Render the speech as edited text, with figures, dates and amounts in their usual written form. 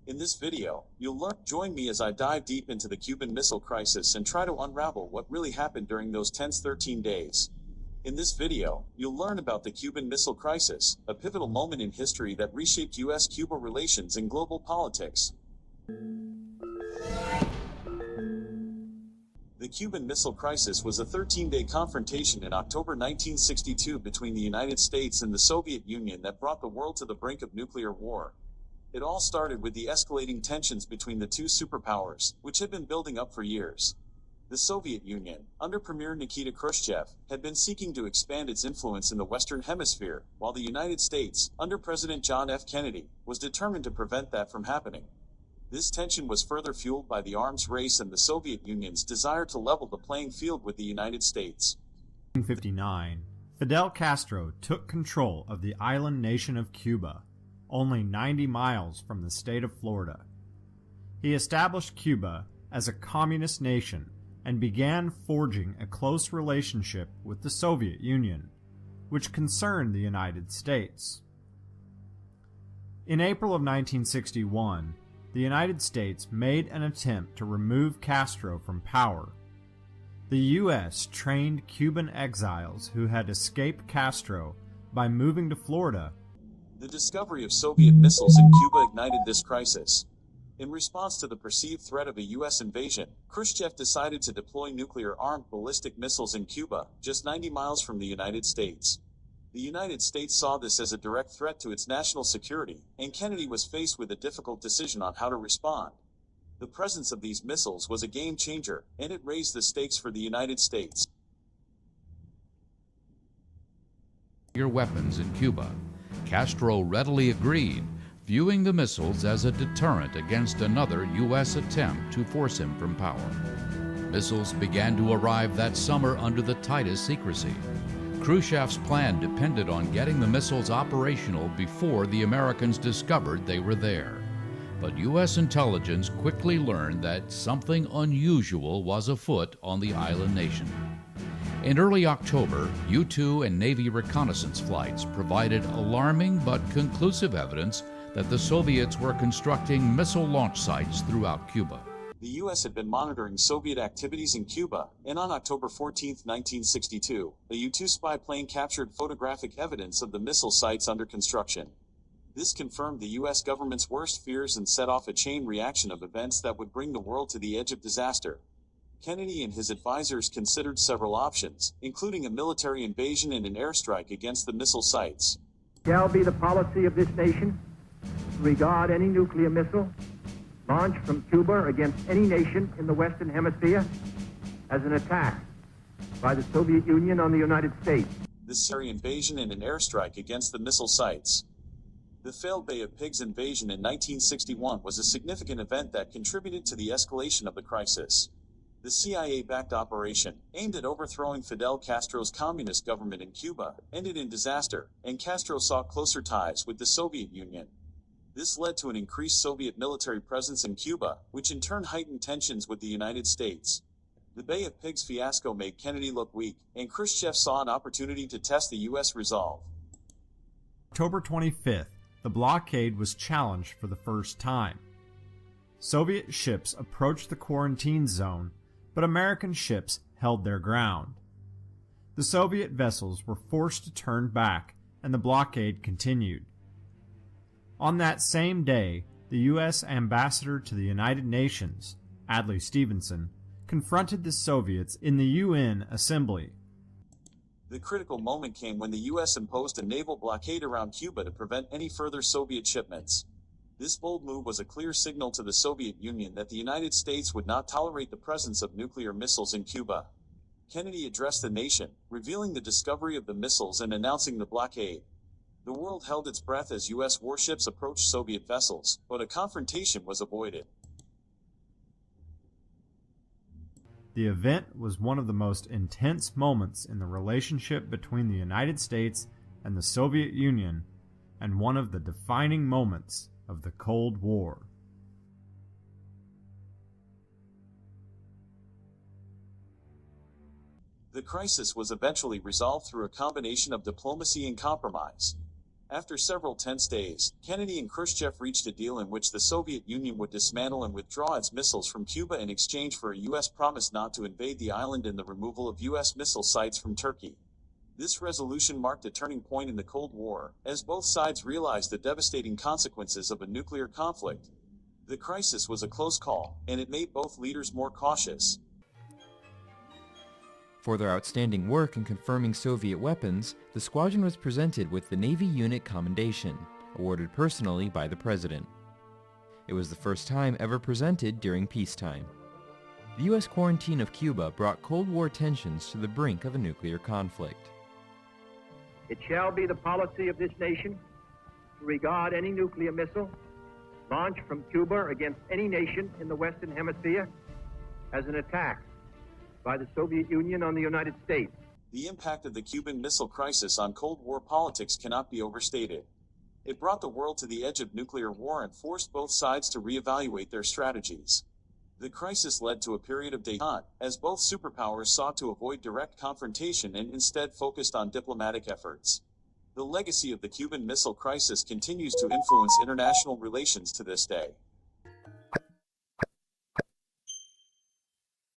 In this video, join me as I dive deep into the Cuban Missile Crisis and try to unravel what really happened during those tense 13 days. In this video, you'll learn about the Cuban Missile Crisis, a pivotal moment in history that reshaped U.S.-Cuba relations and global politics. The Cuban Missile Crisis was a 13-day confrontation in October 1962 between the United States and the Soviet Union that brought the world to the brink of nuclear war. It all started with the escalating tensions between the two superpowers, which had been building up for years. The Soviet Union, under Premier Nikita Khrushchev, had been seeking to expand its influence in the Western Hemisphere, while the United States, under President John F. Kennedy, was determined to prevent that from happening. This tension was further fueled by the arms race and the Soviet Union's desire to level the playing field with the United States. In 1959, Fidel Castro took control of the island nation of Cuba, only 90 miles from the state of Florida. He established Cuba as a communist nation and began forging a close relationship with the Soviet Union, which concerned the United States. In April of 1961, the United States made an attempt to remove Castro from power. The U.S. trained Cuban exiles who had escaped Castro by moving to Florida. The discovery of Soviet missiles in Cuba ignited this crisis. In response to the perceived threat of a U.S. invasion, Khrushchev decided to deploy nuclear-armed ballistic missiles in Cuba, just 90 miles from the United States. The United States saw this as a direct threat to its national security, and Kennedy was faced with a difficult decision on how to respond. The presence of these missiles was a game-changer, and it raised the stakes for the United States. Your weapons in Cuba. Castro readily agreed, viewing the missiles as a deterrent against another U.S. attempt to force him from power. Missiles began to arrive that summer under the tightest secrecy. Khrushchev's plan depended on getting the missiles operational before the Americans discovered they were there. But U.S. intelligence quickly learned that something unusual was afoot on the island nation. In early October, U-2 and Navy reconnaissance flights provided alarming but conclusive evidence that the Soviets were constructing missile launch sites throughout Cuba. The U.S. had been monitoring Soviet activities in Cuba, and on October 14, 1962, a U-2 spy plane captured photographic evidence of the missile sites under construction. This confirmed the U.S. government's worst fears and set off a chain reaction of events that would bring the world to the edge of disaster. Kennedy and his advisors considered several options, including a military invasion and an airstrike against the missile sites. It shall be the policy of this nation to regard any nuclear missile launched from Cuba against any nation in the Western Hemisphere as an attack by the Soviet Union on the United States. This invasion and an airstrike against the missile sites. The failed Bay of Pigs invasion in 1961 was a significant event that contributed to the escalation of the crisis. The CIA-backed operation, aimed at overthrowing Fidel Castro's communist government in Cuba, ended in disaster, and Castro sought closer ties with the Soviet Union. This led to an increased Soviet military presence in Cuba, which in turn heightened tensions with the United States. The Bay of Pigs fiasco made Kennedy look weak, and Khrushchev saw an opportunity to test the U.S. resolve. October 25th, the blockade was challenged for the first time. Soviet ships approached the quarantine zone, but American ships held their ground. The Soviet vessels were forced to turn back, and the blockade continued. On that same day, the U.S. ambassador to the United Nations, Adlai Stevenson, confronted the Soviets in the UN Assembly. The critical moment came when the U.S. imposed a naval blockade around Cuba to prevent any further Soviet shipments. This bold move was a clear signal to the Soviet Union that the United States would not tolerate the presence of nuclear missiles in Cuba. Kennedy addressed the nation, revealing the discovery of the missiles and announcing the blockade. The world held its breath as U.S. warships approached Soviet vessels, but a confrontation was avoided. The event was one of the most intense moments in the relationship between the United States and the Soviet Union, and one of the defining moments of the Cold War. The crisis was eventually resolved through a combination of diplomacy and compromise. After several tense days, Kennedy and Khrushchev reached a deal in which the Soviet Union would dismantle and withdraw its missiles from Cuba in exchange for a U.S. promise not to invade the island and the removal of U.S. missile sites from Turkey. This resolution marked a turning point in the Cold War, as both sides realized the devastating consequences of a nuclear conflict. The crisis was a close call, and it made both leaders more cautious. For their outstanding work in confirming Soviet weapons, the squadron was presented with the Navy Unit Commendation, awarded personally by the President. It was the first time ever presented during peacetime. The U.S. quarantine of Cuba brought Cold War tensions to the brink of a nuclear conflict. It shall be the policy of this nation to regard any nuclear missile launched from Cuba against any nation in the Western Hemisphere as an attack by the Soviet Union on the United States. The impact of the Cuban Missile Crisis on Cold War politics cannot be overstated. It brought the world to the edge of nuclear war and forced both sides to reevaluate their strategies. The crisis led to a period of détente, as both superpowers sought to avoid direct confrontation and instead focused on diplomatic efforts. The legacy of the Cuban Missile Crisis continues to influence international relations to this day.